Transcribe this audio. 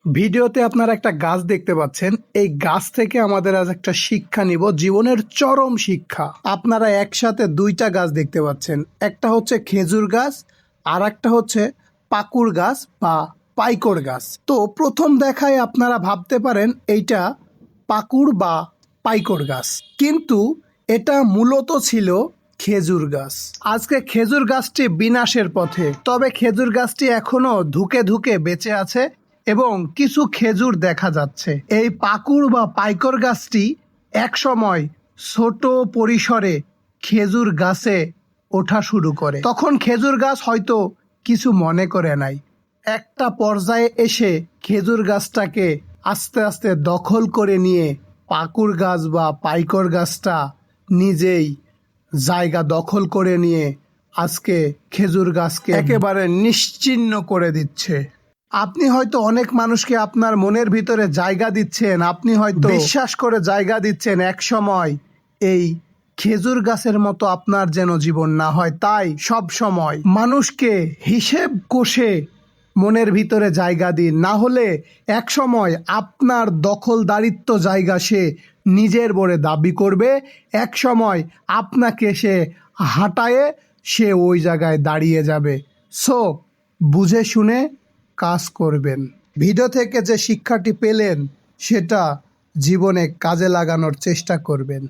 ভিডিওতে আপনারা একটা গাছ দেখতে পাচ্ছেন। এই গাছ থেকে আমাদের আজ একটা শিক্ষা নিব, জীবনের চরম শিক্ষা। আপনারা একসাথে দুইটা গাছ দেখতে পাচ্ছেন, একটা হচ্ছে খেজুর গাছ আর একটা হচ্ছে পাকুড় গাছ বা পাইকড় গাছ। তো প্রথম দেখায় আপনারা ভাবতে পারেন এইটা পাকুড় বা পাইকড় গাছ, কিন্তু এটা মূলত ছিল খেজুর গাছ। আজকে খেজুর গাছটি বিনাশের পথে, তবে খেজুর গাছটি এখনো ধুকে ধুকে বেঁচে আছে এবং কিছু খেজুর দেখা যাচ্ছে। এই পাকুড় বা পাইকর গাছটি একসময় ছোট পরিসরে খেজুর গাছে ওঠা শুরু করে। তখন খেজুর গাছ হয়তো কিছু মনে করে নাই। একটা পর্যায়ে এসে খেজুর গাছটাকে আস্তে আস্তে দখল করে নিয়ে পাকুড় গাছ বা পাইকর গাছটা নিজেই জায়গা দখল করে নিয়ে আজকে খেজুর গাছকে একেবারে নিশ্চিহ্ন করে দিচ্ছে। আপনি হয়তো অনেক মানুষকে আপনার মনের ভিতরে জায়গা দিচ্ছেন, আপনি হয়তো বিশ্বাস করে জায়গা দিচ্ছেন। এক সময় এই খেজুর গাছের মতো আপনার যেন জীবন না হয়, তাই সব সময় মানুষকে হিসেব কষে মনের ভিতরে জায়গা দিন, না হলে এক সময় আপনার দখলদারিত্ব জায়গা সে নিজের বলে দাবি করবে। এক সময় আপনাকে সে হাঁটায়ে সে ওই জায়গায় দাঁড়িয়ে যাবে। সো বুঝে শুনে কাজ করবেন। ভিডিও থেকে যে শিক্ষাটি পেলেন সেটা জীবনে কাজে লাগানোর চেষ্টা করবেন।